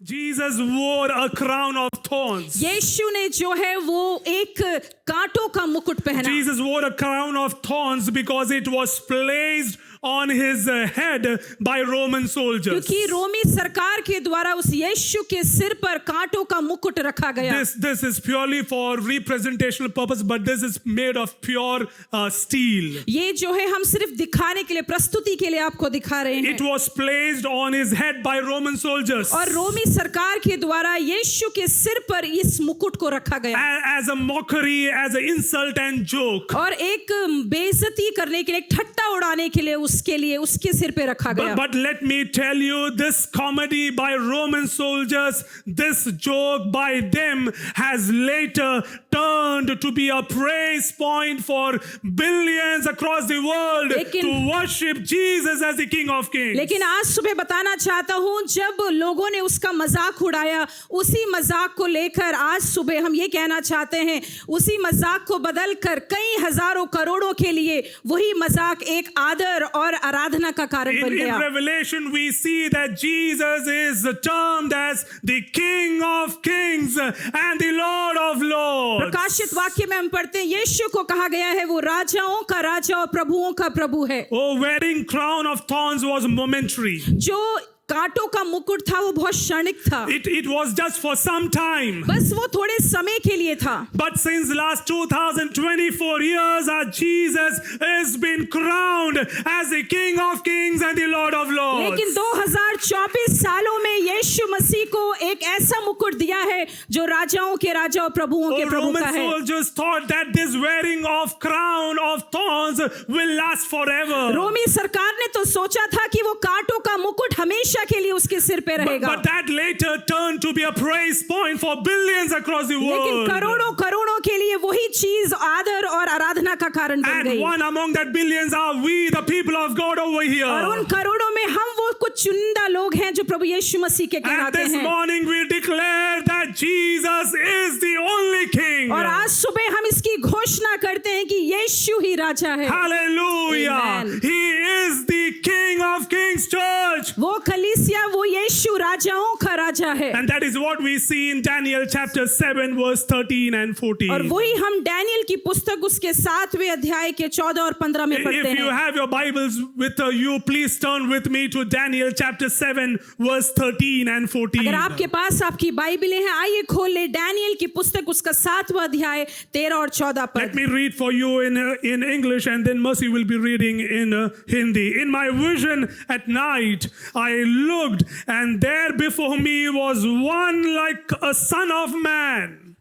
Jesus wore a crown of thorns. यीशु ने जो है वो एक कांटों का मुकुट पहना. Jesus wore a crown of thorns because it was placed on his head by Roman soldiers. क्योंकि रोमी सरकार के द्वारा उस यीशु के सिर पर कांटों का मुकुट रखा गया. This is purely for representational purpose, but this is made of pure steel. ये जो है हम सिर्फ दिखाने के लिए, प्रस्तुति के लिए आपको दिखा रहे हैं. It was placed on his head by Roman soldiers. और रोमी सरकार के द्वारा यीशु के सिर पर इस मुकुट को रखा गया. As a mockery, as an insult and joke. और एक बेइज्जती करने के लिए, ठट्टा उड़ाने के लिए उसके लिए उसके सिर पे रखा गया. But let me tell you, this comedy by Roman soldiers, this joke by them has later turned to be a praise point for billions across the world to worship Jesus as the King of Kings. लेकिन आज सुबह बताना चाहता हूँ, जब लोगों ने उसका मजाक उड़ाया, उसी मजाक को लेकर आज सुबह हम ये कहना चाहते हैं, उसी मजाक को बदलकर कई हजारों करोड़ों के लिए वही मजाक एक आदर और आराधना का कारण बन गया. In Revelation we see that Jesus is termed as the King of Kings and the Lord of Lords. प्रकाशित वाक्य में हम पढ़ते हैं, यीशु को कहा गया है वो राजाओं का राजा और प्रभुओं का प्रभु है. Oh, wearing crown of thorns was momentary. जो कांटों का मुकुट था वो बहुत क्षणिक था. It was just for some time. बस वो थोड़े समय के लिए था. But since last 2024 years, our Jesus has been crowned as the King of Kings and the Lord of Lords. लेकिन 2024 सालों में यीशु मसीह को एक ऐसा मुकुट दिया है जो राजाओं के राजा और प्रभुओं के प्रभु का है. Roman soldiers thought that this wearing of crown of thorns will last forever. रोमी सरकार ने तो सोचा था कि वो कांटों का मुकुट हमेशा के लिए उसके सिर पे रहेगा. But that later turned to be a praise point for billions across the world. लेकिन करोड़ों करोड़ों के लिए वही चीज आदर और आराधना का कारण बन गई. And one among that billions are we, the people of God over here. और उन करोड़ों में हम वो कुछ चुनिंदा लोग हैं जो प्रभु यीशु मसीह के कहलाते हैं. And this morning we declare that Jesus is the only King. और आज सुबह हम इसकी घोषणा करते हैं कि यीशु ही राजा है. Hallelujah. Amen. He is the King of Kings, church. वो कलीसिया, वो यीशु राजाओं का राजा है. And that is what we see in Daniel chapter 7 verse 13 and 14. और वही हम डैनियल की पुस्तक उसके 7वें अध्याय के 14 और 15 में पढ़ते हैं. If you have your Bibles with you, please turn with me to Daniel chapter 7 verse 13 and 14. अगर आपके पास आपकी बाइबलें हैं, आइए खोल ले डैनियल की पुस्तक उसका 7वां अध्याय 13 और 14 पद. Let me read for you in English, and then Mercy will be reading in Hindi. In my vision at night, I looked, and there before me was one like a son of man,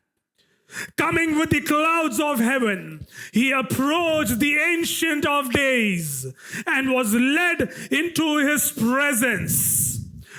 coming with the clouds of heaven. He approached the Ancient of Days and was led into his presence.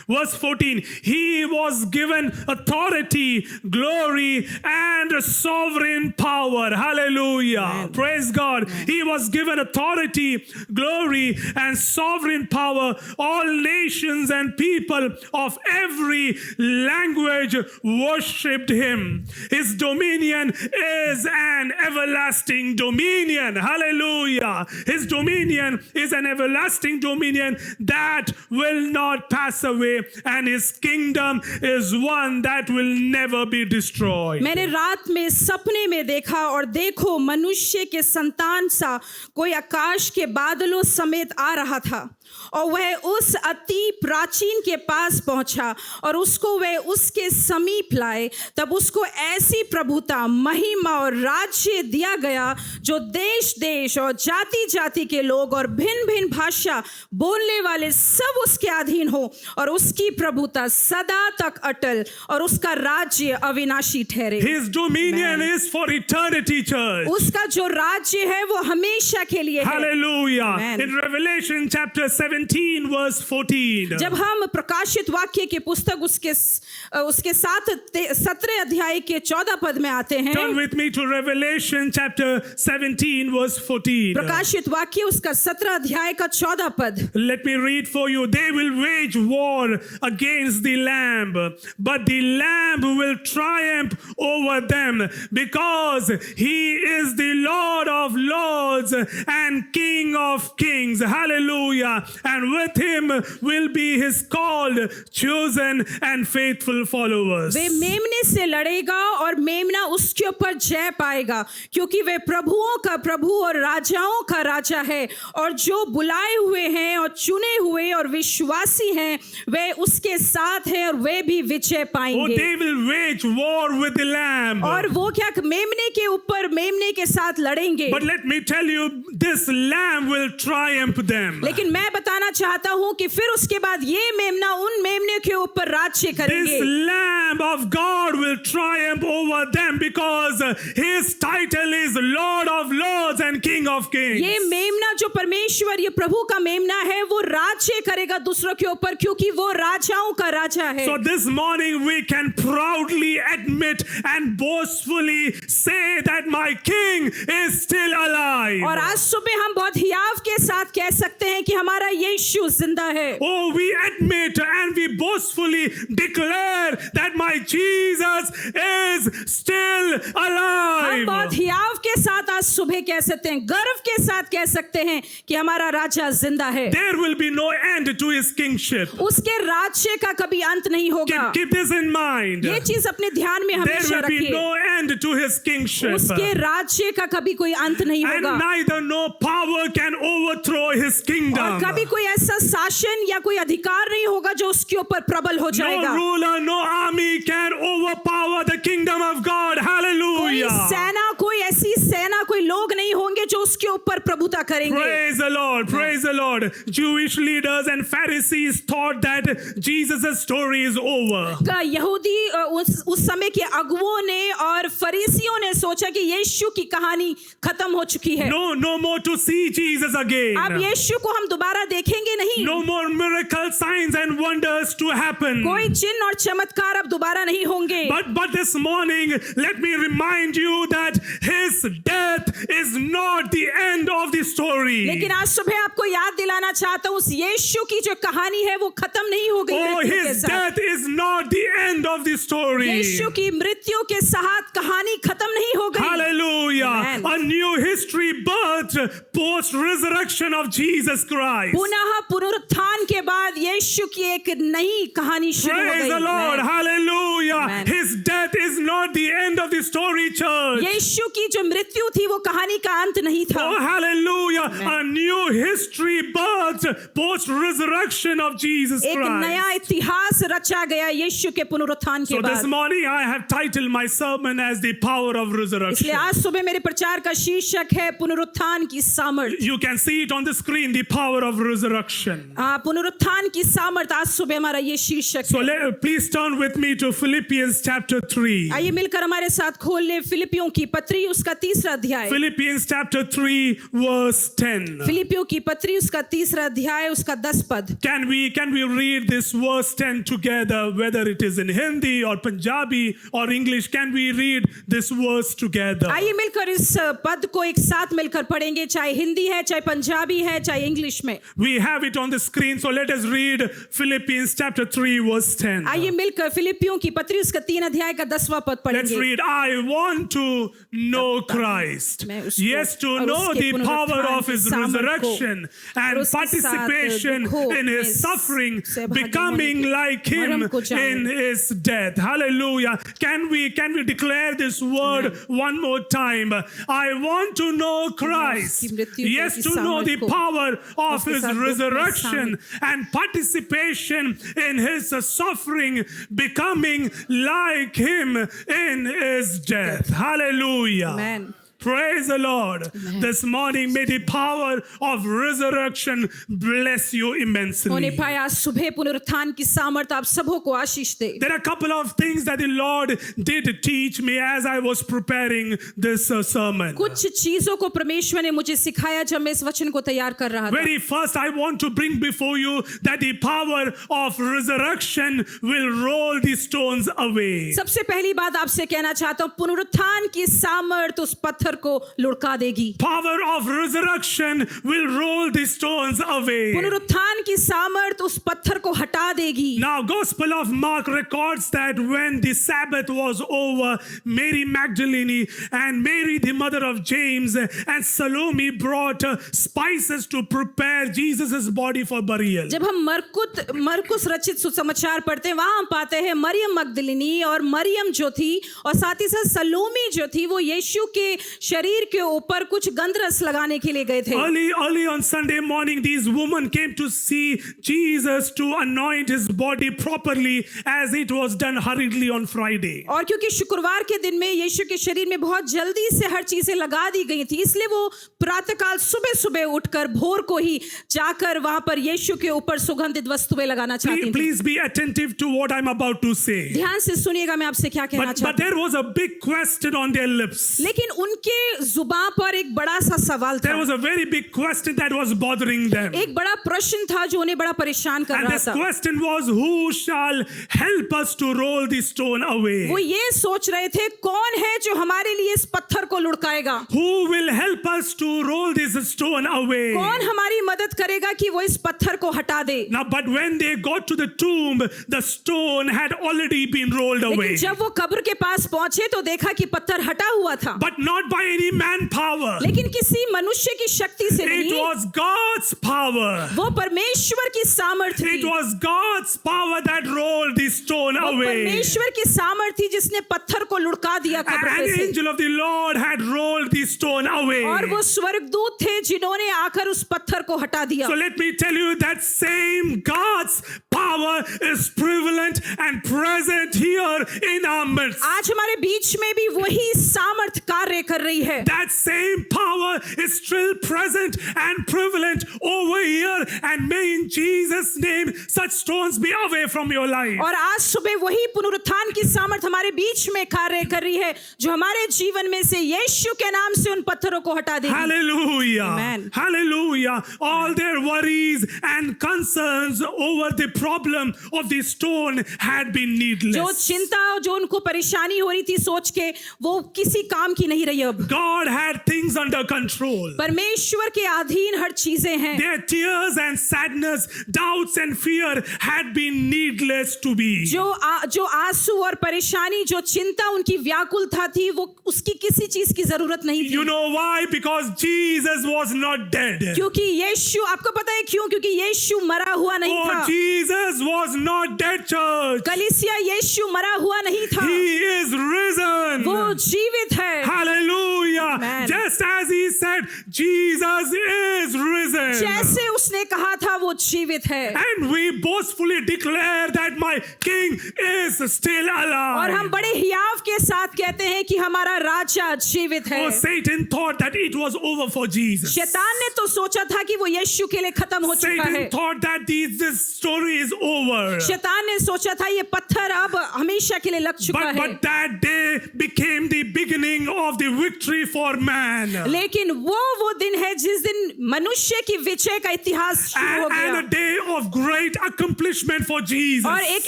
Verse 14, he was given authority, glory, and sovereign power. Hallelujah. Amen. Praise God. Amen. He was given authority, glory, and sovereign power. All nations and people of every language worshipped him. His dominion is an everlasting dominion. Hallelujah. His dominion is an everlasting dominion that will not pass away. And his kingdom is one that will never be destroyed. मैंने रात में सपने में देखा और देखो मनुष्य के संतान सा कोई आकाश के बादलों समेत आ रहा था और वह उस अति प्राचीन के पास पहुंचा और उसको वह उसके समीप लाए. तब उसको ऐसी प्रभुता, महिमा और राज्य दिया गया जो देश देश और जाति जाति के लोग और भिन्न भिन्न भाषा बोलने वाले सब उसके अधीन हो. और उसकी प्रभुता सदा तक अटल और उसका राज्य अविनाशी ठहरे. His dominion is for eternity, church. उसका जो राज्य है वो हमेशा के लिए है. Hallelujah. Amen. In Revelation chapter 17 verse 14. जब हम प्रकाशित वाक्य की पुस्तक उसके 17 अध्याय के 14 पद में आते हैं. Turn with me to Revelation chapter 17 verse 14. प्रकाशित वाक्य उसका 17 अध्याय का 14 पद. Let me read for you. They will wage war against the Lamb, but the Lamb will triumph over them because he is the Lord of Lords and King of Kings. Hallelujah. and with him will be his called, chosen and faithful followers. वे मेमने से लड़ेगा और मेमना उसके ऊपर जय पाएगा, क्योंकि वे प्रभुओं का प्रभु और राजाओं का राजा है, और जो बुलाए हुए हैं और चुने हुए और विश्वासी हैं वे उसके साथ हैं और वे भी विजय Oh, पाएंगे। they will wage war with the Lamb. और वो क्या मेमने के ऊपर मेमने के साथ लड़ेंगे। But let me tell you, this Lamb will triumph them. लेकिन मैं बताना चाहता हूं कि फिर उसके बाद ये मेमना उन मेमने के ऊपर राज्य करेंगे। This Lamb of God will triumph over them because his title is Lord of Lords and King of Kings. ये मेमना जो परमेश्वर, ये प्रभु का मेमना है, वो राज्य करेगा दूसरों के ऊपर, क्योंकि वो राजाओं का राजा है। So this morning we can proudly admit and boastfully say that my King is still alive. और आज सुबह हम बहुत हियाव के साथ कह सकते हैं कि हमारा यीशु जिंदा है। Oh, we admit and we boastfully declare that my Jesus is still हम alive. बहुत हियाव के साथ आज सुबह कह सकते हैं, गर्व के साथ कह सकते हैं कि हमारा राजा जिंदा है। There will be no end to his kingship. उसके राज्य का कभी अंत नहीं होगा। Keep this in mind. ये चीज अपने ध्यान में There हमेशा will be रखिए। no end to his kingship. उसके राज्य का कभी कोई अंत नहीं And होगा, neither no power can overthrow his और kingdom. कभी कोई ऐसा शासन या कोई अधिकार नहीं होगा जो उसके ऊपर प्रबल हो No जाएगा। ruler, no army can overpower the kingdom of God. कोई Hallelujah. सेना, कोई ऐसी सेना, कोई लोग नहीं होंगे जो उसके ऊपर प्रभुता करेंगे। Praise the Lord. Praise the Lord. Jewish leaders and Pharisees thought that Jesus' story is over. का यहूदी उस समय के अगुओं ने और फरीसियों ने सोचा कि यीशु की कहानी खत्म हो चुकी है। No more to see Jesus again. अब यीशु को हम दोबारा देखेंगे नहीं। No more miracle signs and wonders to happen. कोई चिन्ह और चमत्कार अब दोबारा नहीं होंगे। But this morning, let me remind you that his death is not the end of the story. लेकिन आज सुबह आपको याद दिलाना चाहता हूँ, उस यीशु की जो कहानी है वो खत्म नहीं हो गई Oh, मृत्यु के his साथ। death is not the end of the story. यीशु की मृत्यु के साथ कहानी खत्म नहीं हो गई। Hallelujah. Amen. A new history birthed post resurrection of Jesus Christ. पुनः पुनरुत्थान के बाद यीशु की एक नई कहानी शुरू हो Praise गई। the Lord. Amen. Hallelujah. Amen. His death is not the end of the story, church. यीशु की जो मृत्यु थी वो कहानी का अंत नहीं था। Oh, hallelujah. Amen. A new history birthed post resurrection of Jesus एक नया Christ. इतिहास रचा गया यीशु के पुनरुत्थान के So this बाद। morning I have titled my sermon as the power of resurrection. इसलिए आज सुबह मेरे प्रचार का शीर्षक है पुनरुत्थान की सामर्थ। You can see it on the screen, the power of resurrection. पुनरुत्थान की सामर्थ, आज सुबह हमारा ये शीर्षक So है। please turn with me to Philippians chapter 3. आइए मिलकर हमारे साथ खोल ले फिलिपियों की पत्री उसका 3रा अध्याय। Philippians chapter 3 verse 10. फिलिपियों की पत्री उसका 3रा अध्याय उसका 10 पद। Can we read this verse 10 together, whether it is in Hindi or Punjabi or English? Can we read this verse together? आइए मिलकर इस पद को एक साथ मिलकर पढ़ेंगे, चाहे हिंदी है, चाहे पंजाबी है, चाहे इंग्लिश में। We have it on the screen, so let us read Philippians chapter 3 verse 10. आइए मिलकर फिलिपियों की पत्री उसका 3 अध्याय का 10वां पद Let's पढ़ेंगे। read. I want to know Christ. मैं उसको Yes, to और know उसके the power पुनरुत्थान of की his सामर्थ को resurrection और and उसके साथ participation दुखों in his में suffering, सहभागी becoming होने की like him मरम को जानूं। in his death. Hallelujah. Can we declare this word one more time? I want to know Christ. उसकी मृत्यु Yes, की to know the सामर्थ को power of उसके his साथ दुख में resurrection and participation in his suffering, becoming like him in his death. Hallelujah. Amen. Praise the Lord. Amen. This morning, may the power of resurrection bless you होने immensely. पाए आज सुबह पुनरुत्थान की सामर्थ आप सबों को आशीष दे। There are a couple of things that the Lord did teach me as I was preparing this sermon. कुछ चीजों को परमेश्वर ने मुझे सिखाया जब मैं इस वचन को तैयार कर रहा था। Very first, I want to bring before you that the power of resurrection will roll the stones away. सबसे पहली बात आपसे कहना चाहता हूँ, पुनरुत्थान की सामर्थ उस पत्थर पत्थर को लुढ़का देगी। Power of resurrection will roll the stones away. पुनरुत्थान की सामर्थ उस पत्थर को हटा देगी। Now, Gospel of Mark records that when the Sabbath was over, Mary Magdalene and Mary, the mother of James, and Salome brought spices to prepare Jesus' body for burial. जब हम मरकुस रचित सुसमाचार पढ़ते हैं, वहां हम पाते हैं मरियम मगदलिनी और मरियम जो थी और साथ ही साथ सलोमी जो थी, वो यीशु के शरीर के ऊपर कुछ गंधरस लगाने के लिए गए थे। Early on Sunday morning, these women came to see Jesus to anoint his body properly as it was done hurriedly on Friday. और क्योंकि शुक्रवार के दिन में यीशु के शरीर में बहुत जल्दी से हर चीजें लगा दी गई थी, इसलिए वो प्रातःकाल सुबह उठकर भोर को ही जाकर वहां पर यीशु के ऊपर सुगंधित वस्तुएं लगाना चाहती थी। Please be attentive to what I'm about to say. ध्यान से सुनिएगा मैं आपसे क्या कहना चाहती हूँ। But there was a big question on their lips. लेकिन उनके जुबान पर एक बड़ा सा सवाल था। There was a very big question that was bothering them. एक बड़ा प्रश्न था जो उन्हें बड़ा परेशान कर And रहा this था। question was, who shall help us to roll the stone away? वो ये सोच रहे थे, कौन है जो हमारे लिए इस पत्थर को लुढ़काएगा? Who will help us to roll this stone away? कौन हमारी मदद करेगा कि वो इस पत्थर को हटा दे? Now, but when they got to the tomb, the stone had already been rolled away. लेकिन जब वो कब्र के पास पहुंचे तो देखा कि पत्थर हटा हुआ था, But not by any manpower. लेकिन किसी मनुष्य की शक्ति से It नहीं, was God's power. वो परमेश्वर की सामर्थ्य It थी। was God's power that rolled the stone वो away. परमेश्वर की सामर्थ्य थी जिसने पत्थर को लुढ़का दिया कब्र An पे से। angel of the Lord had rolled the stone away. और वो स्वर्गदूत थे जिन्होंने आकर उस पत्थर को हटा दिया। So let me tell you that same God's power is prevalent and present here in our midst. आज हमारे बीच में भी वही सामर्थ कार्य कर रही है। That same power is still present and prevalent over here, and may in Jesus' name such stones be away from your life. और आज सुबह वही पुनरुत्थान की सामर्थ हमारे बीच में कार्य कर रही है जो हमारे जीवन में से यीशु के नाम से उन पत्थरों को हटा देगी। Hallelujah. Amen. Hallelujah. All their worries and concerns over the problem of the stone had been needless. जो चिंता जो उनको परेशानी हो रही थी सोच के, वो किसी काम की नहीं रही अब। God had things under control. परमेश्वर के अधीन हर चीजें हैं। Their tears and sadness, doubts and fear had been needless to be. जो आंसू और परेशानी, जो चिंता उनकी व्याकुलता थी, वो उसकी किसी चीज की जरूरत नहीं थी। You know why? Because Jesus was not dead. क्योंकि यीशु, आपको पता है क्यों? क्योंकि यीशु मरा हुआ नहीं Oh, था। Jesus was not dead, church. कलीसिया, यीशु मरा हुआ नहीं था, He is risen. वो जीवित है। Hallelujah. Amen. Just as he said, Jesus is risen. जैसे उसने कहा था वो जीवित है। And we boastfully declare that my King is still और हम alive. बड़े हियाव के साथ कहते हैं कि हमारा राजा जीवित है। Oh, Satan thought that it was over for Jesus. शैतान ने तो सोचा था कि वो यीशु के लिए खत्म हो चुका है। Satan thought that this story is over. शैतान ने सोचा था ये पत्थर अब हमेशा के लिए लग चुका है। But that day became the beginning of the victory for man. लेकिन वो दिन है जिस दिन मनुष्य की विजय का इतिहास शुरू हो And a गया, day of great accomplishment for Jesus. और एक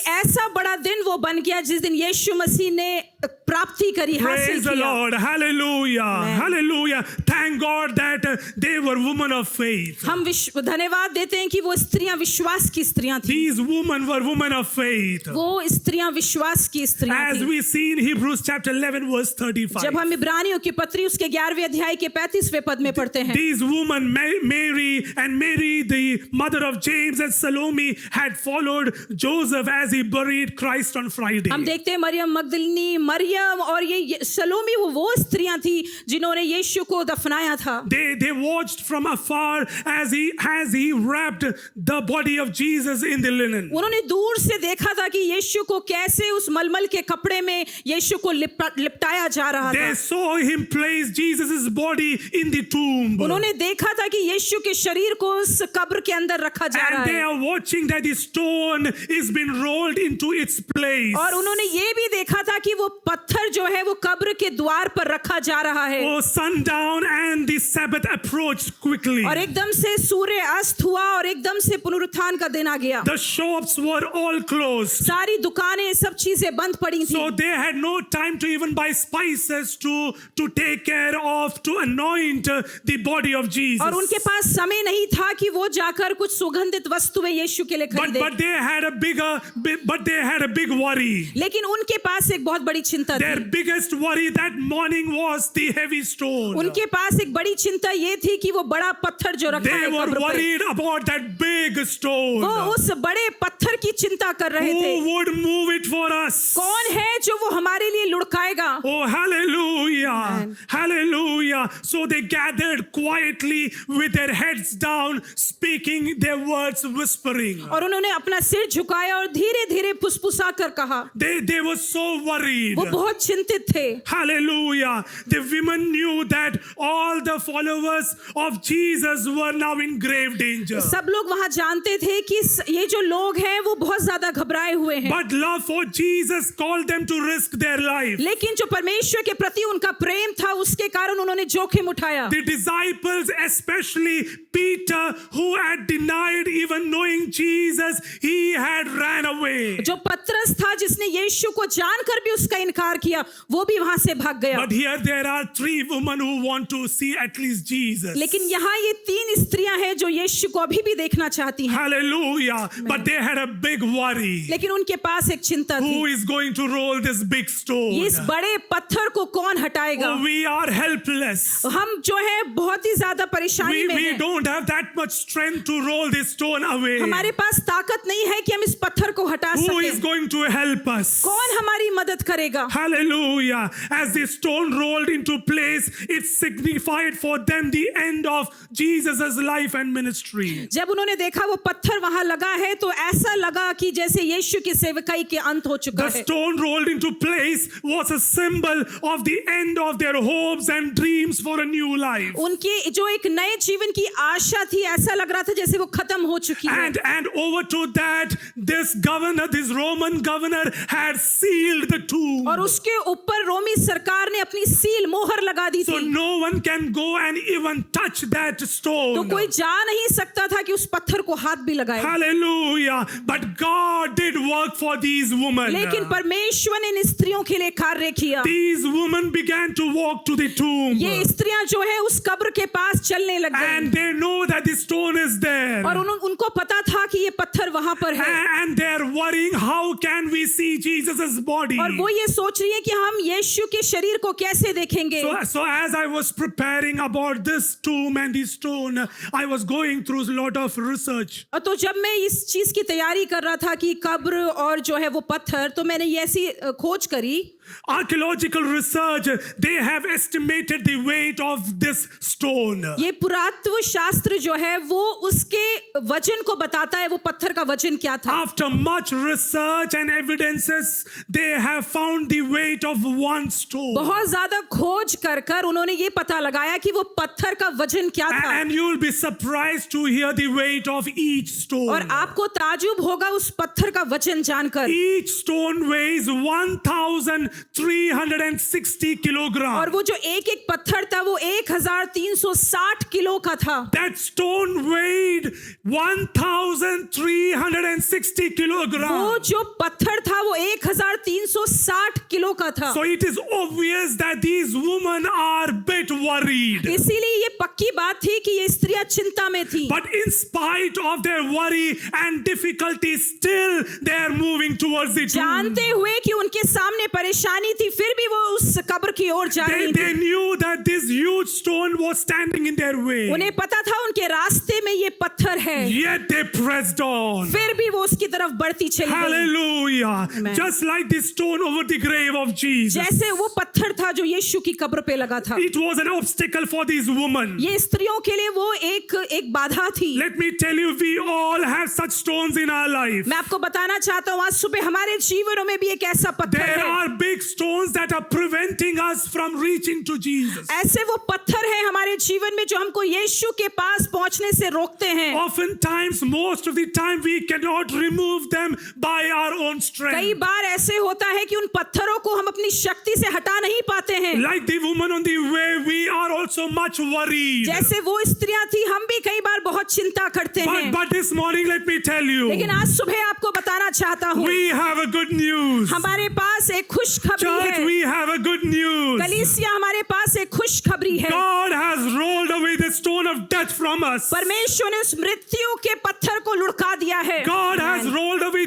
ऐसा बड़ा दिन वो बन गया जिस दिन यीशु मसीह ने प्राप्ति करी, हासिल Praise the किया। Lord. Hallelujah. Amen. Hallelujah. Thank God that they were women of faith. हम धन्यवाद देते हैं कि वो स्त्रियां विश्वास की स्त्रियां थी। These women were women of faith. वो स्त्रियां विश्वास की स्त्रियां As थी। we see in Hebrews chapter 11 verse 35. जब हम इब्रानियों की पत्री उसके 11वें अध्याय के 35वें पद में पढ़ते हैं, These women, Mary, the mother of James, and Salome had followed Joseph as he buried Christ on Friday. हम देखते हैं मरियम मगदलिनी, मरियम और ये सलोमी वो स्त्रियां थी जिन्होंने यीशु को दफनाया था। They watched from afar as he wrapped the body of Jesus in the linen. उन्होंने दूर से देखा था कि यीशु को कैसे उस मलमल के कपड़े में यीशु को लिपटाया जा रहा था। They saw him place Jesus' body in the tomb. उन्होंने देखा था कि यीशु के शरीर को उस कब्र के अंदर रखा जा रहा And they है, are watching that the stone is being rolled into its place. और उन्होंने ये भी देखा था कि वो पत्थर पत्थर जो है वो कब्र के द्वार पर रखा जा रहा है Oh, sundown and the Sabbath approached quickly. और एकदम से सूर्य अस्त हुआ और एकदम से पुनरुत्थान का दिन आ गया। The shops were all closed. सारी दुकानें सब चीजें बंद पड़ी थी So they had no time to even buy spices to take care of, to anoint the body of Jesus. और उनके पास समय नहीं था कि वो जाकर कुछ सुगंधित वस्तुएं यीशु के लिए खरीदें। But they had a big worry. लेकिन उनके पास एक बहुत बड़ी चिंता Their थी। biggest worry that morning was the heavy stone. उनके पास एक बड़ी चिंता ये थी कि वो बड़ा पत्थर जो रखा They है were कब्र पे, worried about that big stone. वो उस बड़े पत्थर की चिंता कर रहे थे। Who would move it for us? कौन है जो वो हमारे लिए लुढ़काएगा? Oh, hallelujah. Hallelujah. So they gathered quietly with their heads down, speaking their words, whispering. और उन्होंने अपना सिर झुकाया और धीरे धीरे फुसफुसा कर कहा। They were so worried. वो बहुत चिंतित थे। Hallelujah. The women knew that all the followers of Jesus were now in grave danger. सब लोग वहां जानते थे कि ये जो लोग हैं वो बहुत ज्यादा घबराए हुए हैं। But love for Jesus called them to risk their life. लेकिन जो परमेश्वर के प्रति उनका प्रेम था उसके कारण उन्होंने जोखिम उठाया। The disciples, especially Peter, who had denied even knowing Jesus, he had ran away. जो पतरस था जिसने यीशु को जानकर भी उसका इनकार किया वो भी वहां से भाग गया। But here there are three women who want to see at least Jesus. लेकिन यहाँ ये तीन स्त्रियां हैं जो यीशु को अभी भी देखना चाहती हैं। Hallelujah. But they had a big worry. लेकिन उनके पास एक चिंता थी, Who is going to roll this big stone? इस बड़े पत्थर को कौन हटाएगा? Oh, we are helpless. हम जो है बहुत ही ज्यादा परेशानी में We हैं। don't have that much strength to roll this stone away. हमारे पास ताकत नहीं है कि हम इस पत्थर को हटा Who is सकें। going to help us? कौन हमारी मदद करेगा? Hallelujah. As the stone rolled into place, it signified for them the end of Jesus' life and ministry. जब उन्होंने देखा वो पत्थर वहां लगा है तो ऐसा लगा कि जैसे यीशु की सेवकाई के अंत हो चुका The है। stone rolled into place was a symbol of the end of their hopes and dreams for a new life. उनकी जो एक नए जीवन की आशा थी ऐसा लग रहा था जैसे वो खत्म हो चुकी है। And over to that, this Roman governor had sealed the tomb. और उसके ऊपर रोमी सरकार ने अपनी सील मोहर लगा दी So थी, no one can go and even touch that तो stone. कोई जा नहीं सकता था कि उस पत्थर को हाथ भी लगाए। Hallelujah. But God did work for these women. लेकिन परमेश्वर ने इन स्त्रियों के लिए कार्य किया। These women began to walk to the tomb. ये स्त्रियां जो है उस कब्र के पास चलने लग And गईं they know that the stone is there. और उनको पता था कि ये पत्थर वहां पर है And they're worrying, how can we see Jesus' body? और वो ये सोच रही है कि हम यीशु के शरीर को कैसे देखेंगे। So as I was preparing about this tomb and the stone, I was going through a lot of research. और तो जब मैं इस चीज की तैयारी कर रहा था कि कब्र और जो है वो पत्थर, तो मैंने ये ऐसी खोज करी। Archaeological research, they have estimated the weight of this stone. ये पुरातत्व शास्त्र जो है वो उसके वजन को बताता है, वो पत्थर का वजन क्या था। After much research and evidences, they have found the weight of one stone. बहुत ज्यादा खोज कर कर उन्होंने ये पता लगाया कि वो पत्थर का वजन क्या था। And you will be surprised to hear the weight of each stone. और आपको ताजुब होगा उस पत्थर का वजन जानकर। Each stone weighs 1,360 kilograms. और वो जो एक एक पत्थर था वो 1360 किलो का था। That stone weighed 1,360 वो kilograms. जो पत्थर था वो 1360 किलो का था। So it is obvious that these women are bit worried. इसीलिए ये पक्की बात थी कि ये स्त्रियां चिंता में थी। But in spite of their worry and difficulty, still they are moving towards the tomb. जानते हुए कि उनके सामने परेशानी थी फिर भी वो उस कब्र की ओर जा रही They थी। knew that this huge stone was standing in their way. उन्हें पता था उनके रास्ते में ये पत्थर है, Yet they pressed on. फिर भी वो उसकी तरफ बढ़ती चली गई। Hallelujah. Amen. Just like the stone over the grave of Jesus. जैसे वो पत्थर था जो यीशु की कब्र पे लगा था। It was an obstacle for these women. ये स्त्रियों के लिए वो एक बाधा थी। Let me tell you, we all have such stones in our life. मैं आपको बताना चाहता हूँ आज सुबह हमारे जीवनों में भी एक ऐसा पत्थर There है। are big stones that are preventing us us from reaching to Jesus. ऐसे वो पत्थर है हमारे जीवन में जो हमको यीशु के पास पहुंचने से रोकते हैं। Oftentimes, most of the time, we cannot remove them by our own कई strength. बार ऐसे होता है कि उन पत्थरों को हम अपनी शक्ति से हटा नहीं पाते हैं। Like the woman on the way, we are also much worried. जैसे वो स्त्रियां थी, हम भी कई बार बहुत चिंता करते हैं। But this morning, let me tell you, लेकिन आज सुबह आपको बताना चाहता हूँ, we have a good news. हमारे पास एक खुशखबरी Church, है। we have a good news. कलीसिया, हमारे पास एक खुशखबरी है। God has rolled away the stone of death from us. परमेश्वर ने उस मृत्यु के पत्थर को लुढ़का दिया है। God has rolled away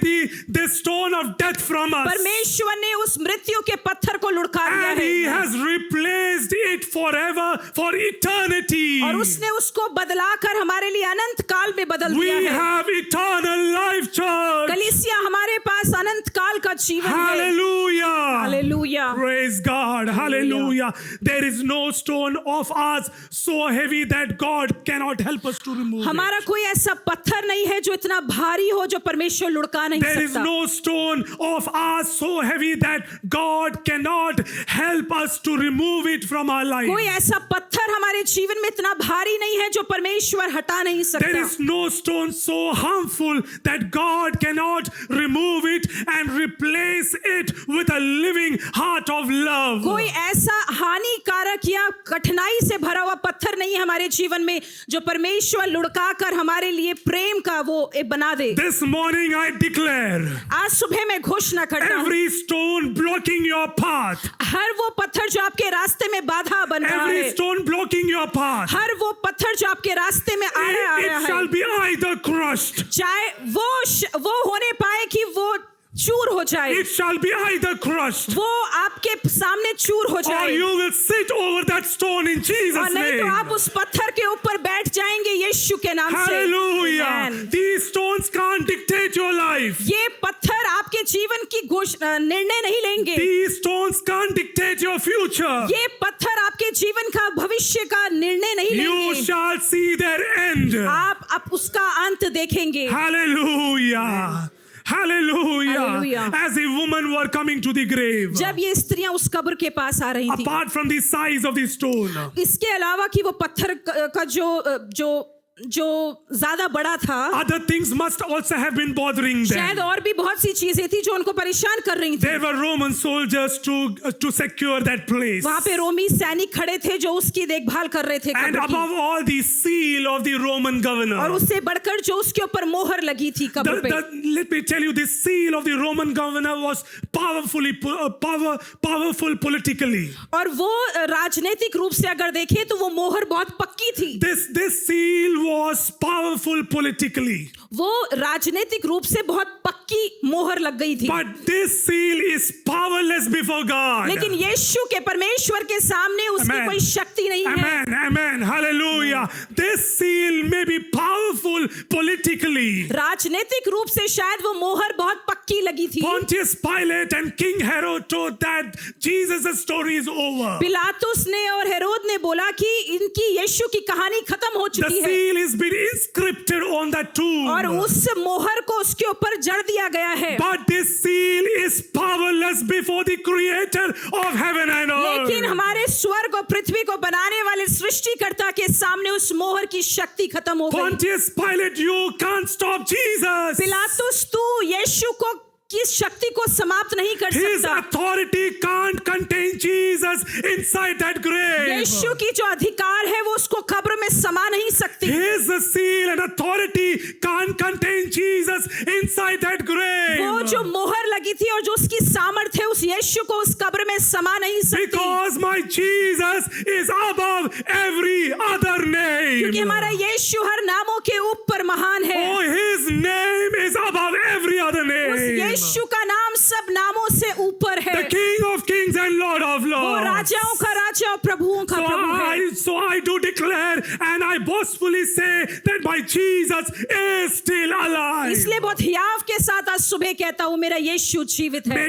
the stone of death from us. परमेश्वर ने उस मृत्यु के पत्थर को लुढ़का दिया And है He has replaced it forever, for eternity. और उसने उसको बदलाकर हमारे लिए अनंत काल में बदल We दिया है। have eternal life, church. कलीसिया, हमारे पास अनंत काल का जीवन है। Hallelujah. Hallelujah. Praise God. Hallelujah. There is no stone of us so heavy that God cannot help us to remove it. हमारा कोई ऐसा पत्थर नहीं है जो इतना भारी हो जो परमेश्वर लुढ़का नहीं There is सकता। no stone of us so heavy that God cannot help us to remove it from our life. कोई ऐसा पत्थर हमारे जीवन में इतना भारी नहीं है जो परमेश्वर हटा नहीं There सकता। is no stone so harmful that God cannot remove it and replace it with a living heart of love. कोई ऐसा हानिकारक या कठिनाई से भरा हुआ पत्थर नहीं है हमारे जीवन में जो परमेश्वर लुढ़का कर हमारे लिए प्रेम का वो बना दे। This morning I declare, आज सुबह मैं घोषणा करता हूँ, every stone blocking your path, हर वो पत्थर जो आपके रास्ते में बाधा बन रहा every है, stone blocking your path, हर वो पत्थर जो आपके रास्ते में आ रहा it है, shall be either crushed, चाहे वो होने पाए कि वो चूर हो जाए, it shall be either crushed, वो आपके सामने चूर हो or जाए, you will sit over that stone in और Jesus' नहीं तो name. आप उस पत्थर के ऊपर बैठ जाएंगे यीशु के नाम से। Hallelujah. Amen. These stones can't dictate your life. ये पत्थर आपके जीवन की निर्णय नहीं लेंगे। These stones can't dictate your future. ये पत्थर आपके जीवन का भविष्य का निर्णय नहीं You लेंगे। shall see their end. आप उसका अंत देखेंगे। Hallelujah. Hallelujah. Hallelujah. As the women were coming to the grave, जब ये स्त्रियां उस कब्र के पास आ रही थी, apart from the size of the stone, इसके अलावा कि वो पत्थर का जो ज्यादा बड़ा था, other things must also have been bothering शायद them. और भी बहुत सी चीजें थी जो उनको परेशान कर रही थी। There were Roman soldiers to secure that place. वहां पे रोमी सैनिक खड़े थे जो उसकी देखभाल कर रहे थे And कब्र की। above all, the seal of the Roman governor. और उससे बढ़कर जो उसके ऊपर मोहर लगी थी कब्र पे, Let me tell you, the seal of the Roman governor was powerful politically. और वो राजनीतिक रूप से अगर देखें तो वो मोहर बहुत पक्की थी। This seal was powerful politically. वो राजनीतिक रूप से बहुत पक्की मोहर लग गई थी। But this seal is powerless before God. लेकिन यीशु के परमेश्वर के सामने उसकी Amen. कोई शक्ति नहीं है। Amen, amen, hallelujah. This seal may be powerful politically. राजनीतिक रूप से शायद वो मोहर बहुत पक्की लगी थी। Pontius Pilate and King Herod thought that Jesus' story is over. पिलातुस ने और हेरोद ने बोला कि इनकी यीशु की कहानी खत्म हो The चुकी है seal is been inscripted on the tomb. और उस मोहर को उसके ऊपर जड़ दिया गया है। But this seal is powerless before the creator of heaven and लेकिन earth. हमारे स्वर्ग और पृथ्वी को बनाने वाले सृष्टिकर्ता के सामने उस मोहर की शक्ति खत्म हो गई। Pontius Pilate, you can't stop Jesus. पिलातुस, तू यीशु को की शक्ति को समाप्त नहीं कर His सकता। authority can't contain Jesus inside that grave. यीशु की जो अधिकार है वो उसको कब्र में समा नहीं सकती। His seal and authority can't contain Jesus inside that grave. वो जो मोहर लगी थी और जो उसकी सामर्थ्य है उस यीशु को उस कब्र में समा नहीं सकती। Because my Jesus is above every other क्योंकि name. हमारा यीशु हर नामों के ऊपर महान है। Oh, his name is above every other उस name. यीशु का नाम सब नामों से ऊपर है। The King of Kings and Lord of वो Lords. राजाओं का राजा और प्रभुओं का प्रभु है। So I do declare and I boastfully say that my Jesus is still alive. इसलिए बहुत हियाव के साथ आज सुबह कहता हूँ मेरा यीशु जीवित है।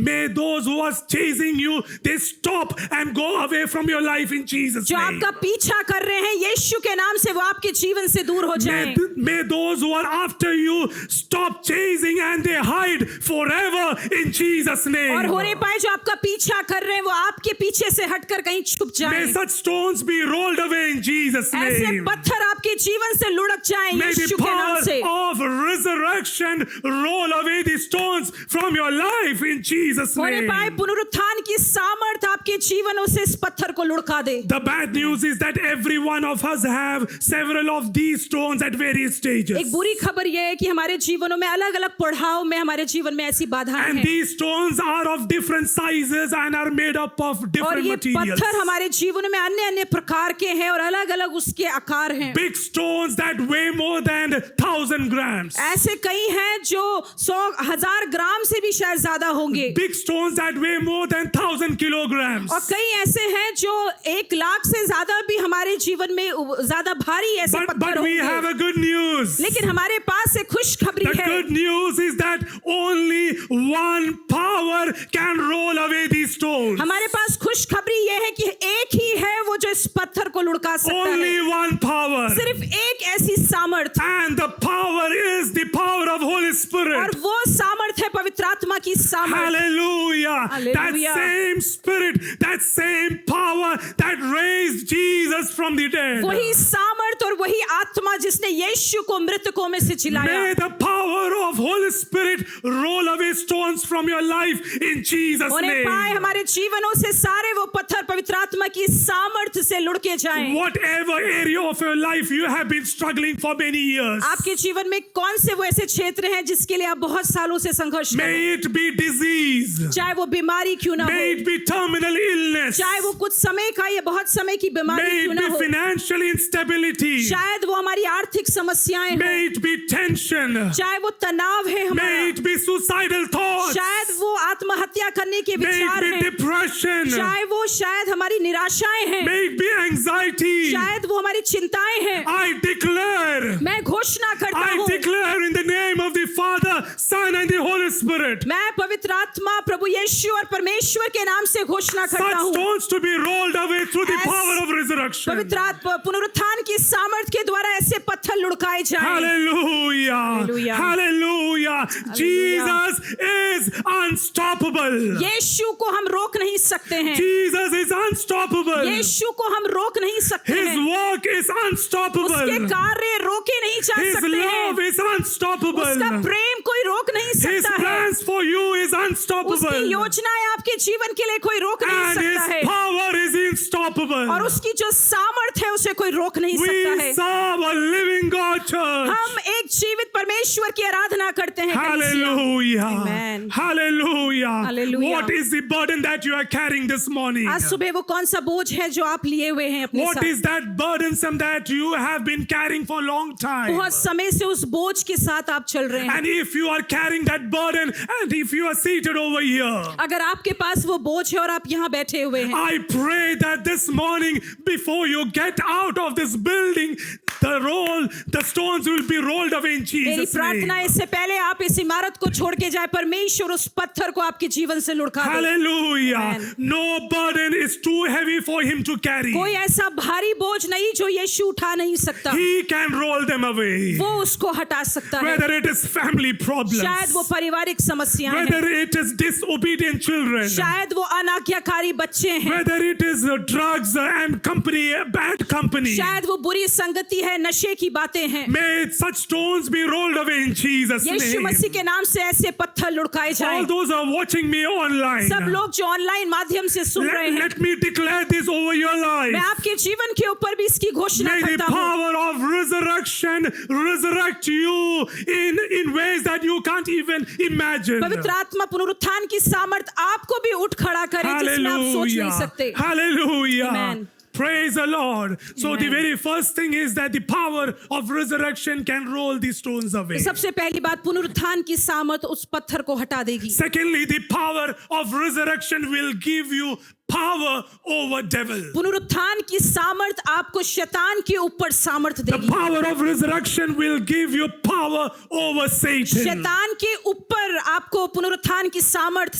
May those who are chasing you, they stop and go away from your life in Jesus' जो name. आपका पीछा कर रहे हैं यीशु के नाम से वो आपके जीवन से दूर हो जाएं। May those who are after you stop chasing and they hide forever in Jesus' name. और होने पाए जो आपका पीछा कर रहे हैं वो आपके पीछे से हटकर कहीं छुप May जाएं। such stones be rolled away in Jesus' ऐसे name. पत्थर आपके जीवन से लुढ़क जाएं May the यीशु के नाम power से। of resurrection roll away the stones from your life in Jesus' होने name. पाए पुनरुत्थान की सामर्थ आपके जीवनों से इस पत्थर को लुढ़का दे। The bad news is that every one of us have several of these stones at various stages. एक बुरी खबर यह है कि हमारे जीवनों में अलग अलग पड़ाव में हमारे जीवन में ऐसी बाधाएं And हैं these stones are of different sizes and are made up of और different ये materials. पत्थर हमारे जीवन में अन्य अन्य प्रकार के हैं और अलग अलग उसके आकार हैं। Big stones that weigh more than 1,000 grams. ऐसे कई हैं जो 100,000 ग्राम से भी शायद ज्यादा होंगे Big stones that weigh more than 1,000 kilograms. और कई ऐसे हैं जो 1,00,000 से ज्यादा भी हमारे जीवन में ज्यादा भारी ऐसे But पत्थर we have होंगे। a good news. लेकिन हमारे पास एक खुशखबरी The है। good news is that only one power can roll away these stones. हमारे पास खुशखबरी ये है कि एक ही है वो जो इस पत्थर को लुढ़का सकता Only है। one power. सिर्फ एक ऐसी सामर्थ And the power is the power of Holy और Spirit. वो सामर्थ है पवित्र आत्मा की सामर्थ। Hallelujah. That Hallelujah. same spirit, that same power that raised Jesus from the dead. वही सामर्थ और वही आत्मा जिसने यीशु को मृतकों में से जिलाया। May the power of Holy Spirit roll away stones from your life in Jesus' होने पाए name. हमारे जीवनों से सारे वो पत्थर पवित्र आत्मा की सामर्थ से लुढ़के जाएं। Whatever area of your life you have been struggling for many years. आपके जीवन में कौन से वो ऐसे क्षेत्र हैं जिसके लिए आप बहुत सालों से संघर्ष कर रहे May हैं? it be disease. चाहे वो बीमारी क्यों ना May हो, it be terminal illness. चाहे वो कुछ समय का या बहुत समय की बीमारी May क्यों it ना be हो, financial instability. शायद वो हमारी आर्थिक समस्याएं May हैं, it be tension. चाहे वो तनाव है May हमारा, it be suicidal thoughts. शायद वो आत्महत्या करने के May विचार it be हैं, depression. चाहे वो शायद हमारी निराशाएं हैं, May it be anxiety. शायद वो हमारी चिंताएं हैं। I declare. मैं घोषणा करता I हूँ, declare in the name of the Father, Son, and the Holy Spirit. मैं पवित्र आत्मा प्रभु यीशु और परमेश्वर के नाम से घोषणा करता Such हूँ, stones to be rolled away through the As- power of resurrection. पवित्र आत्मा पुनरुत्थान की सामर्थ के द्वारा ऐसे पत्थर लुढ़काए जाएं। Hallelujah. Hallelujah. Hallelujah. Jesus is unstoppable. यीशु को हम रोक नहीं सकते हैं, Jesus is unstoppable. यीशु को हम रोक नहीं सकते His हैं, work is उसके unstoppable. कार्य रोके नहीं जा His सकते love हैं, is unstoppable. उसका प्रेम कोई रोक नहीं His सकता है, plans for you is उसकी unstoppable. योजनाएं आपके जीवन के लिए कोई रोक नहीं And सकता His है power is unstoppable. और उसकी जो सामर्थ है उसे कोई रोक नहीं सकता We है। serve a living God church. हम एक जीवित परमेश्वर की आराधना करते हैं कलीसिया। Hallelujah. Amen. Hallelujah. Hallelujah. What is the burden that you are carrying this morning? आज सुबह वो कौन सा बोझ है जो आप लिए हुए हैं अपने What साथ? is that burdensome that you have been carrying for a long time? बहुत समय से उस बोझ के साथ आप चल रहे हैं। And if you are carrying that burden and if you are seated over here, अगर आपके पास वो बोझ है और आप यहाँ बैठे हुए हैं, I pray that this morning before you get out of this building, the stones will be rolled away in मेरी Jesus' प्रार्थना है name. इससे पहले आप इस इमारत को छोड़ के जाए, परमेश्वर उस पत्थर को आपके जीवन से लुढ़का दे। Hallelujah. Amen. No burden is too heavy for him to carry. कोई ऐसा भारी बोझ नहीं जो यीशु उठा नहीं सकता, He can roll them away. वो उसको हटा सकता है। Whether it is family problems, शायद वो पारिवारिक समस्याएं हैं, whether it is disobedient children, शायद वो अनाज्ञाकारी बच्चे हैं, whether it is drugs and company, bad company. शायद वो बुरी संगति है, नशे की बातें हैं। May such stones be rolled away in Jesus' Yeshu name. मसीह के नाम से ऐसे पत्थर लुढ़काए All जाएं। those are watching me online. सब लोग जो ऑनलाइन माध्यम से सुन रहे हैं, Let me declare this over your मैं life. आपके जीवन के ऊपर भी इसकी घोषणा May the करता हूँ। power of resurrection resurrect you in ways that you can't even imagine. पवित्र आत्मा पुनरुत्थान की सामर्थ आपको भी उठ खड़ा करे जिसमें आप सोच नहीं Hallelujah. सकते। Hallelujah. Amen. Praise the Lord. So the Amen. very first thing is that the power of resurrection can roll these stones away. सबसे पहली बात, पुनरुत्थान की सामर्थ उस पत्थर को हटा देगी। Secondly, the power of resurrection will give you power over devil. पुनरुत्थान की सामर्थ आपको शैतान के ऊपर सामर्थ The देगी। power of resurrection will give you power over Satan. शैतान के ऊपर आपको पुनरुत्थान की सामर्थ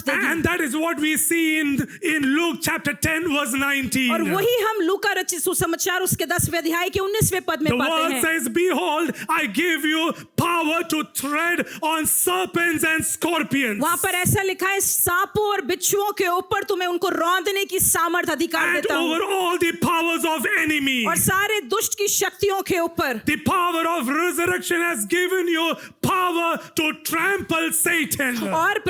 देगी। And that is what we see in Luke chapter 10 verse 19. और वही हम लूका रचित सुसमाचार उसके 10वें अध्याय के 19वें पद में The पाते word हैं। says, behold, I give you power to tread on serpents and scorpions. वहां पर ऐसा लिखा है, सांपों और बिच्छुओं के ऊपर तुम्हें उनको रौंदने की सामर्थ अधिकार And देता हूं, over all the powers of enemy. और सारे दुष्ट की शक्तियों के ऊपर। The power of resurrection has given you power to trample Satan. और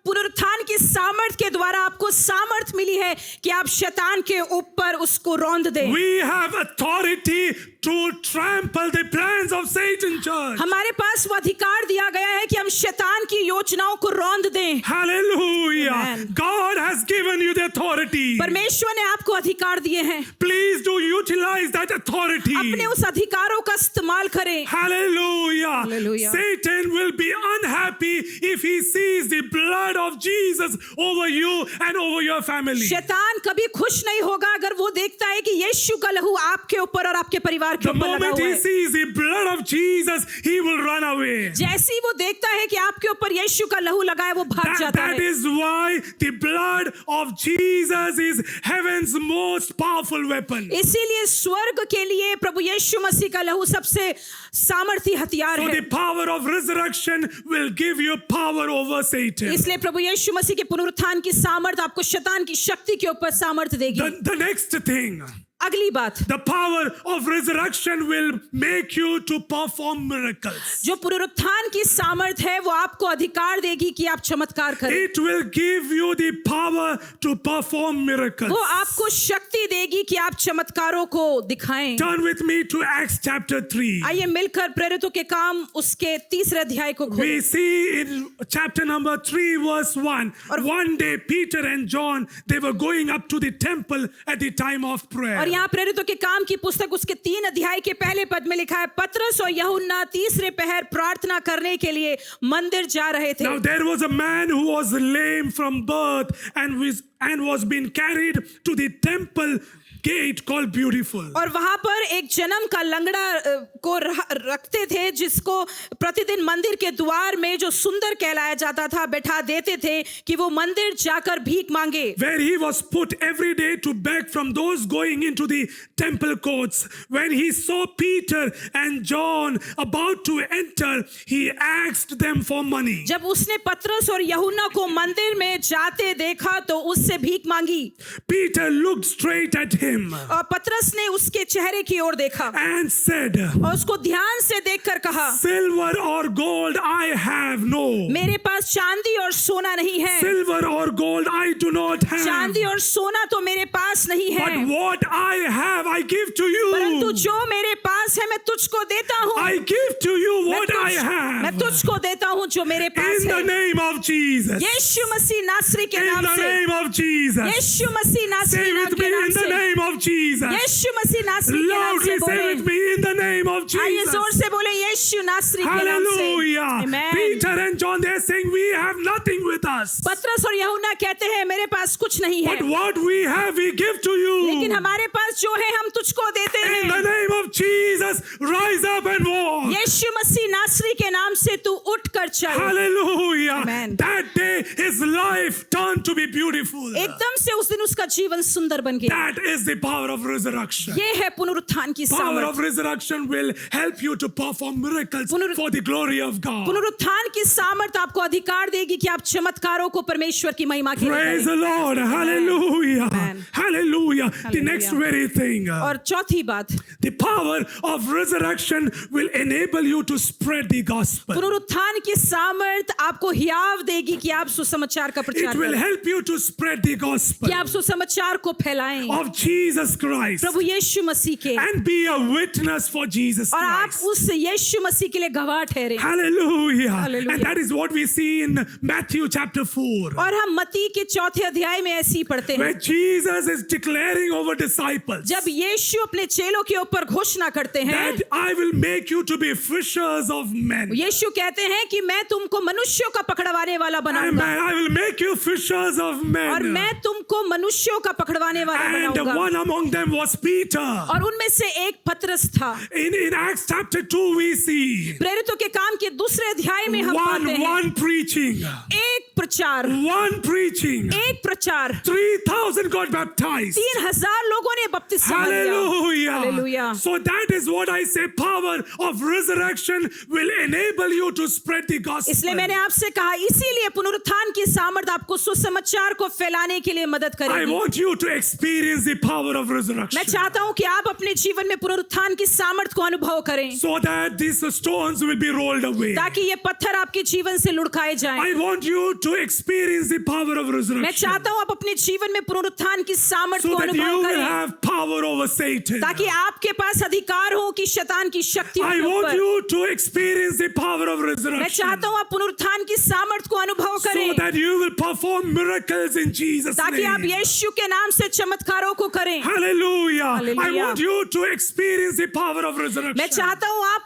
पुनरुत्थान की सामर्थ के द्वारा आपको सामर्थ मिली है कि आप शैतान के ऊपर उसको रौंद दें। We have authority to trample the plans of Satan, church. हमारे पास वो अधिकार दिया गया है कि हम शैतान की योजनाओं को रौंद दें। Hallelujah. Amen. God has given you the authority. परमेश्वर ने आपको अधिकार दिए हैं, Please do utilize that authority. अपने उस अधिकारों का इस्तेमाल करें। Hallelujah. Hallelujah. Satan will be unhappy if he sees the blood of Jesus over you and over your family. शैतान कभी खुश नहीं होगा अगर वो देखता है कि यीशु का लहू आपके ऊपर और आपके परिवार के The ऊपर लगा moment हुआ he है। sees the blood of Jesus, he will run away. जैसे ही वो देखता है कि आपके ऊपर यीशु का लहू लगा है, वो भाग जाता That है। is why the blood of Jesus is heaven's most powerful weapon. इसीलिए स्वर्ग के लिए प्रभु यीशु मसीह का लहू सबसे सामर्थी हथियार So है। the power of resurrection will give you power over Satan. इसलिए प्रभु यीशु मसीह के पुनरुत्थान की सामर्थ आपको शैतान की शक्ति के ऊपर सामर्थ देगी। The next thing, अगली बात, the power of resurrection will make you to perform miracles. जो पुनरुत्थान की सामर्थ है वो आपको अधिकार देगी कि आप चमत्कार करें। It will give you the power to perform miracles. वो आपको शक्ति देगी कि आप चमत्कारों को दिखाएं। Turn with me to Acts chapter 3. आइए मिलकर प्रेरितों के काम उसके 3 अध्याय को खोलें। We see in chapter number 3 verse 1. One day Peter and John, they were going up to the temple at the time of prayer. और यहाँ प्रेरितों के काम की पुस्तक उसके 3 अध्याय के पहले पद में लिखा है, पतरस और यूहन्ना तीसरे पहर प्रार्थना करने के लिए मंदिर जा रहे थे। Now there was a man who was lame from birth and was being carried to the temple gate called Beautiful. और वहां पर एक जन्म का लंगड़ा को रखते थे, जिसको प्रतिदिन मंदिर के द्वार में जो सुंदर कहलाया जाता था बैठा देते थे कि वो मंदिर जाकर भीख मांगे। Where he was put every day to beg from those going into the temple courts. When he saw Peter and John about to enter, he asked them for money. जब उसने पतरस और यूहन्ना को मंदिर में जाते देखा तो उससे भीख मांगी। Peter looked straight at him और पतरस ने उसके चेहरे की ओर देखा and said, और उसको ध्यान से देखकर कहा, Silver or gold I have no. मेरे पास चांदी और सोना नहीं है। Silver or gold I do not have. चांदी और सोना तो मेरे पास नहीं है, But what I have I give to परंतु you. जो मेरे पास है मैं तुझको देता हूँ। I give to you what I मैं have. तुझको देता हूँ जो मेरे पास In the है। name of Jesus. यीशु मसीह नासरी के In नाम the से। name of Jesus. यीशु मसीह नासरी Say नाम with के me नाम in the से। name of Jesus. यीशु मसीह नासरी के नाम से Loudly say बोले। with me in the name of आइए जोर Jesus. से बोले, यीशु नासरी के नाम से। Hallelujah. Amen। Peter and John, they're saying we have nothing with us. पतरस और यूहन्ना कहते हैं मेरे पास कुछ नहीं है, But what we have we give to लेकिन you. हमारे पास जो है हम तुझको देते In the हैं। name of Jesus, rise up and walk. यीशु मसीह नासरी के नाम से तू उठ कर चल। Hallelujah. Amen। That day his life turned to be beautiful. एकदम से उस दिन उसका जीवन सुंदर बन गया। That is the power of resurrection. ये है पुनरुत्थान की Power of सामर्थ। resurrection will help you to perform miracles पुनरु- for the glory of God. पुनरुत्थान की सामर्थ आपको अधिकार देगी कि आप चमत्कारों को परमेश्वर की महिमा के लिए Praise the करें। Lord. Hallelujah. Amen. Hallelujah. The next Hallelujah. very thing. और चौथी बात, The power of resurrection will enable you to spread the gospel. पुनरुत्थान की सामर्थ आपको हियाव देगी कि आप सुसमाचार का प्रचार It will करें, helप you to spread the gospel कि आप सुसमाचार को फैलाएं of Jesus Christ प्रभु यीशु मसीह के, and be a witness for Jesus और आप Christ. उस यीशु मसीह के लिए गवाह ठहरे। Hallelujah. Hallelujah. And that is what we see in Matthew chapter 4. और हम मत्ती के 4 अध्याय में ऐसे ही पढ़ते Where हैं, Jesus Jesus is declaring over disciples जब यीशु अपने चेलों के ऊपर घोषणा करते हैं, that I will make you to be fishers of men. यीशु कहते हैं कि मैं तुमको मनुष्यों का पकड़वाने वाला बनाऊंगा, Amen. I will make you fishers of men. और मैं तुमको मनुष्यों का पकड़वाने वाला And बनाऊंगा। one among them was Peter. और उनमें से एक पतरस था। In Acts chapter 2 we see प्रेरितों के काम के दूसरे अध्याय में हम पाते हैं one preaching. एक प्रचार, One preaching. एक प्रचार, 3,000 got baptized. 3,000 लोगों ने बपतिस्मा लिया। Hallelujah. Hallelujah. So that is what I say, power of resurrection will enable you to spread the gospel. इसलिए मैंने आपसे कहा, इसीलिए पुनरुत्थान की सामर्थ आपको सुसमाचार को फैलाने के लिए मदद I करेगी। want you to experience the power of resurrection मैं चाहता हूं कि आप अपने जीवन में पुनरुत्थान की सामर्थ को अनुभव करें, so that these stones will be rolled away. ताकि ये पत्थर आपके जीवन से लुढ़काए जाएं। I want you to experience the power of मैं resurrection चाहता हूं आप अपने जीवन में पुनरुत्थान की सामर्थ so को that you अनुभव will करें, have power over Satan. ताकि आपके पास अधिकार हो कि शैतान की शक्तियों I के want ऊपर। you to experience the power of मैं resurrection चाहता हूं आप पुनरुत्थान की सामर्थ को अनुभव so करें, that you will perform miracles in Jesus' ताकि आप name. यीशु के नाम से चमत्कारों को करें। Hallelujah. I Hallelujah. want you to experience the power of मैं resurrection चाहता हूं आप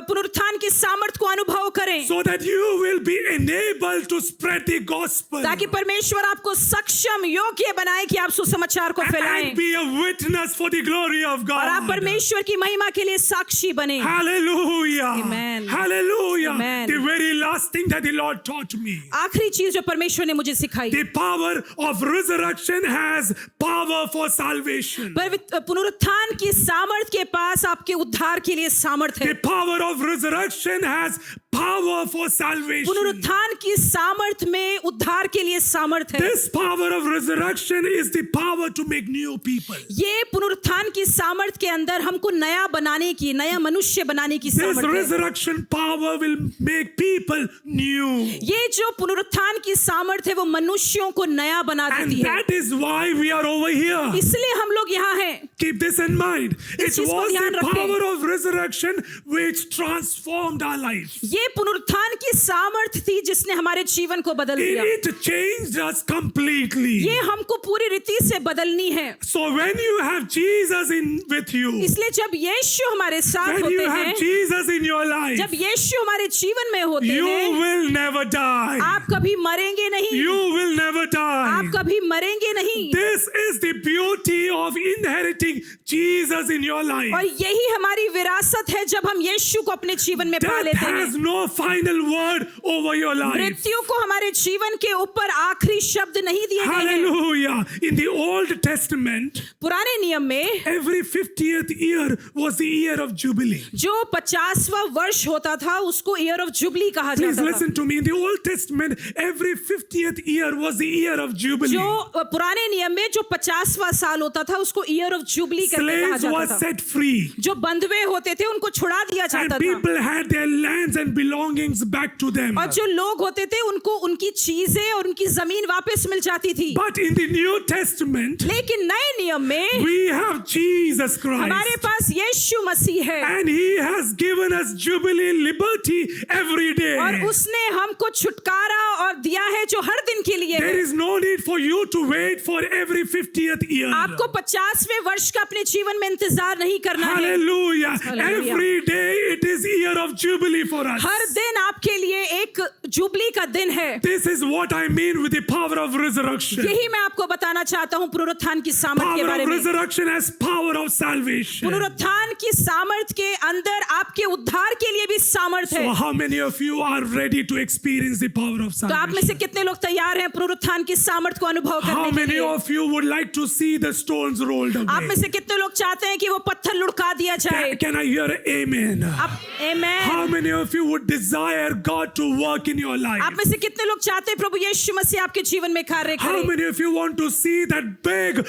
पुनरुत्थान की सामर्थ को अनुभव करें, so that you will be enabled to spread the gospel ताकि परमेश्वर आपको सक्षम योग्य बनाए कि आप सुसमाचार को फैलाएं and be a witness for the glory of और आप God. परमेश्वर की महिमा के लिए साक्षी बने। Hallelujah. Amen. Hallelujah. Amen. The very last thing that the Lord taught me. आखिरी चीज जो परमेश्वर ने मुझे सिखाई, The power of resurrection has power for salvation. पुनरुत्थान की सामर्थ के पास आपके उद्धार के लिए सामर्थ है। The power of resurrection has power for salvation. पुनरुत्थान की सामर्थ में उद्धार के लिए सामर्थ है। This power of resurrection is the power to make new people. ये पुनरुत्थान की सामर्थ के अंदर हमको नया बनाने की, नया मनुष्य बनाने की This सामर्थ है। resurrection power will make people new. ये जो पुनरुत्थान की सामर्थ है वो मनुष्यों को नया बना And देती है। that is why we are over here. इसलिए हम लोग यहाँ हैं। Keep this in mind. It चीज को was ध्यान the रखें। power of resurrection which transformed our lives. ये पुनरुत्थान की सामर्थ थी जिसने हमारे जीवन को बदल दिया। It changed us completely. ये हमको पूरी रीति से बदलनी है। So when you have Jesus in with you, इसलिए जब यीशु हमारे साथ when होते you हैं, have Jesus in your life, जब यीशु हमारे जीवन में होते you हैं, will never die. आप कभी मरेंगे नहीं। You will never die. आप कभी मरेंगे नहीं। This is the beauty of inheriting Jesus in your life. और यही हमारी विरासत है जब हम यीशु को अपने जीवन में पा Death लेते has हैं। no final word over your life. मृत्यु को हमारे जीवन के ऊपर आखिरी शब्द नहीं दिए गए हैं। Hallelujah. In the Old Testament, पुराने नियम में every 50th year was the year of Jubilee. जो 50वां वर्ष होता था उसको ईयर ऑफ जुबली कहा Please जाता था। listen to me. In the Old Testament, every 50th year was the year of Jubilee. जो पुराने नियम में जो 50वां साल होता था उसको ईयर ऑफ जुबली करके कहा Slaves जाता were था। set free. जो बंधुए होते थे उनको छुड़ा दिया And जाता था people had their lands and belongings back to them. और जो लोग होते थे उनको उनकी चीजें और उनकी जमीन वापस मिल जाती थी। But in the New Testament, लेकिन नए नियम में we have Jesus हमारे Christ. पास यीशु मसीह है And He has given us Jubilee liberty every day. और उसने हमको छुटकारा और दिया है जो हर दिन के लिए There है। is no need for you to wait for every 50th year. आपको 50वें वर्ष का अपने जीवन में इंतजार नहीं करना है। Hallelujah. Hallelujah. Every day it is year of Jubilee for us. हर दिन आपके लिए एक जुबली का दिन है। This is what I mean with the power of resurrection. यही मैं आपको बताना चाहता हूँ पुनरुत्थान की सामर्थ के Power बारे of में। resurrection has power of salvation. पुनरुत्थान की सामर्थ के अंदर आपके उद्धार के लिए भी सामर्थ है। So how many of you are ready to experience the power of तो आप में salvation? से कितने लोग तैयार हैं पुनरुत्थान की सामर्थ को अनुभव How करने के many लिए? of you would like to see the stones rolled आप away? में से कितने लोग चाहते हैं कि वो पत्थर लुढ़का दिया जाए? Can I hear amen? आप आमेन। How many of you would desire God to work in your life? आप में से कितने लोग चाहते हैं प्रभु यीशु मसीह आपके जीवन में कार्य How करे? many of you want to see that big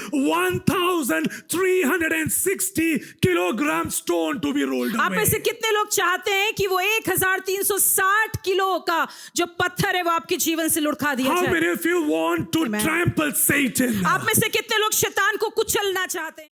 1,360 kilogram stone to be rolled आप में away? से कितने लोग चाहते हैं कि वो 1360 किलो का जो पत्थर है वो आपके जीवन से लुढ़का दिया How जाए? many of you want to Amen. trample Satan? आप में से कितने लोग शैतान को कुचलना चाहते हैं?